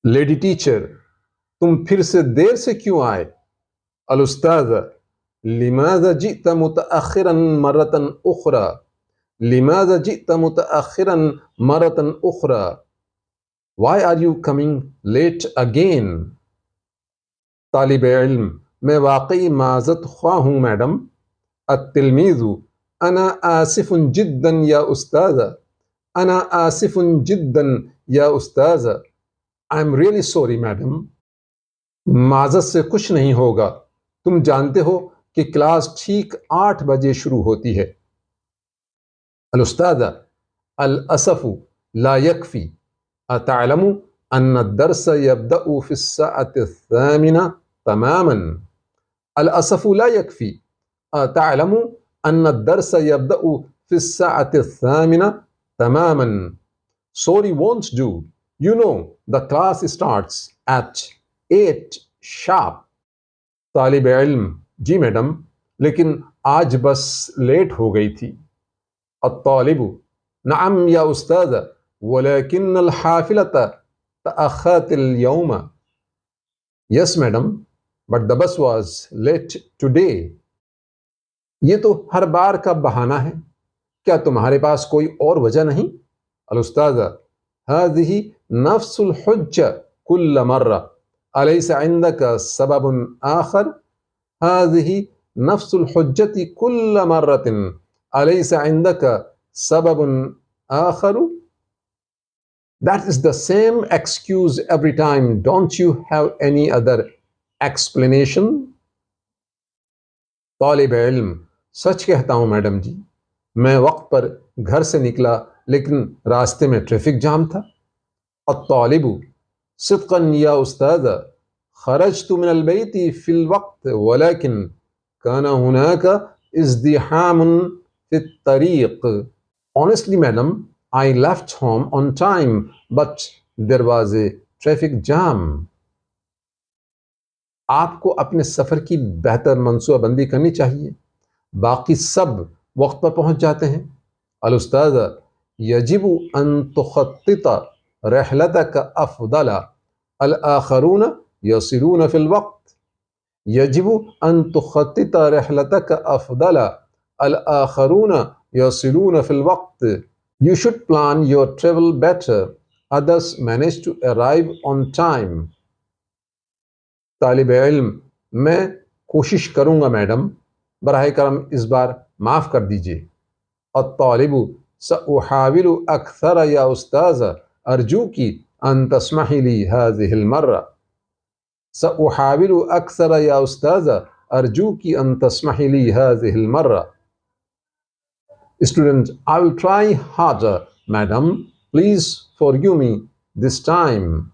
Lady teacher, تم پھر سے دیر سے کیوں آئے؟ الاستاذ، لماذا جئت متأخرا مرة أخرى؟ لماذا جئت متأخرا مرة أخرى؟ Why are you coming late again? طالب علم، میں واقعی معذرت خواہ ہوں میڈم. التلمیذ، انا آسف جدا یا استاذ. انا آسف جدا یا استاذ. I'm really sorry madam. معذرت سے کچھ نہیں ہوگا، تم جانتے ہو کہ کلاس ٹھیک 8 بجے شروع ہوتی ہے. الاستاذ، الاسف لا يكفي. اتعلم ان الدرس يبدأ في الساعة 8 تماما. الاسف لا يكفي. اتعلم ان الدرس يبدأ في الساعة 8 تماما. Sorry won't do. You know the class starts at 8 sharp. طالب علم، جی میڈم، لیکن آج بس لیٹ ہو گئی تھی. الطالب، نعم یا استاذ، ولكن الحافلة تأخرت اليوم. Yes madam, but the bus was late today. یہ تو ہر بار کا بہانہ ہے، کیا تمہارے پاس کوئی اور وجہ نہیں؟ الاستاذ، هذه نفس الحجة كل مرة. أليس عندك سبب آخر؟ هذه نفس الحجة كل مرة. أليس عندك سبب آخر؟ That is the same excuse every time. Don't you have any other explanation? طالب علم، سچ کہتا ہوں میڈم جی، میں وقت پر گھر سے نکلا لیکن راستے میں ٹریفک جام تھا. الطالب، صدقا یا استاذ، خرجت من البيت في الوقت ولكن كان هناك ازدحام في الطريق. Honestly madam, I left home on time but there was a traffic jam. آپ کو اپنے سفر کی بہتر منصوبہ بندی کرنی چاہیے، باقی سب وقت پر پہنچ جاتے ہیں. الاستاذ، يجب ان تخطط رحلتك افضل. الآخرون يصلون في الوقت. يجب ان تخطط رحلتك افضل. الآخرون يصلون في الوقت. You should plan your travel better. Others manage to arrive on time. طالب علم، میں کوشش کروں گا میڈم، براہ کرم اس بار معاف کر دیجیے. الطالب، سأحاول أكثر يا أستاذ، أرجوك أن تسمحي لي هذه المرة. سأحاول أكثر يا أستاذ، أرجوك أن تسمحي لي هذه المرة. Student، I will try harder, madam. Please forgive me this time.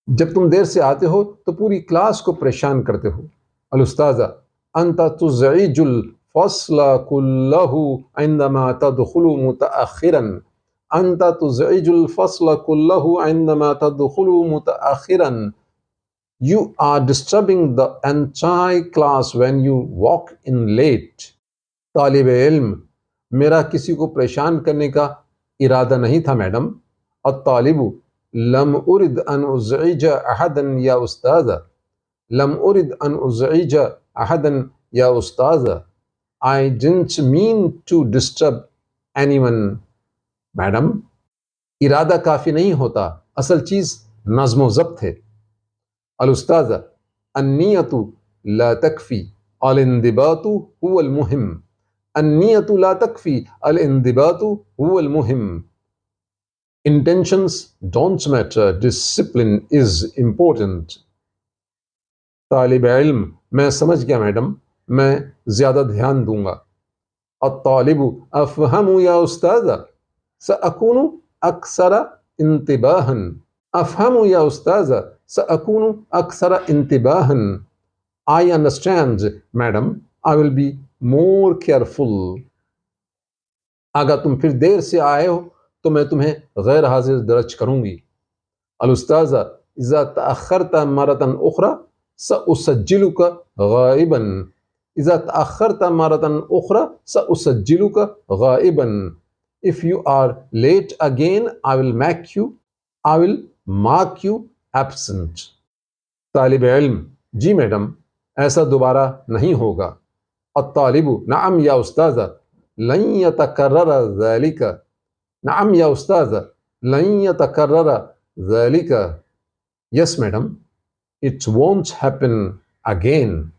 جب تم دیر سے آتے ہو تو پوری کلاس کو پریشان کرتے ہو. الاستاذ، انت تزعج الفصل كله عندما تدخل متأخرا. انت تزعج الفصل كله عندما تدخل متأخرا. You are disturbing the entire class when you walk in late. طالب علم، میرا کسی کو پریشان کرنے کا ارادہ نہیں تھا میڈم. الطالب، لم أرد أن أزعج أحدا يا أستاذ. لم أرد أن أزعج أحدا يا أستاذ. I didn't mean to disturb anyone, madam. ارادہ کافی نہیں ہوتا، اصل چیز نظم و ضبط ہے. الاستاذ، النية لا تكفي، الانضباط هو المهم. النية لا تكفي، الانضباط هو المهم. Intentions don't matter, discipline is important. طالب علم، میں سمجھ گیا میڈم، میں زیادہ دھیان دوں گا. الطالب، افہم یا استاذ، سأكون اکثر انتباہا. افہم یا استاذ، سأكون اکثر انتباہا. I understand, madam. I will be more careful. اگر تم پھر دیر سے آئے ہو تو میں تمہیں غیر حاضر درج کروں گی. الاستاذ، اذا تأخرت مرة أخرى سأسجلك غائبا. اذا تأخرت مرة أخرى سأسجلك غائبا. If you are late again, I will mark you absent. طالب علم: جی میڈم، ایسا دوبارہ نہیں ہوگا. الطالب: نعم یا استاذ، لن يتكرر ذلك. نعم یا استاذ، لن يتكرر ذلك. Yes madam, it won't happen again.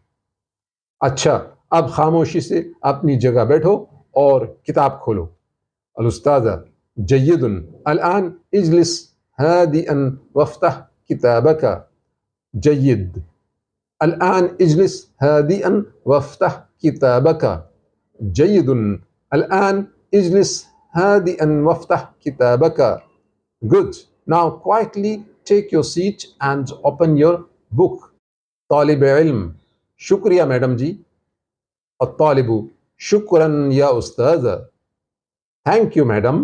اچھا، اب خاموشی سے اپنی جگہ بیٹھو اور کتاب کھولو. الاستاذ: جيد، الآن اجلس هادئا وافتح كتابك. جيد، الآن اجلس هادئا وافتح كتابك. جيد، الآن اجلس هادئا وافتح كتابك. Good. Now quietly take your seat and open your book. طالب علم: شکریہ میڈم جی. الطالب: شکراً یا استاذ. Thank you, madam.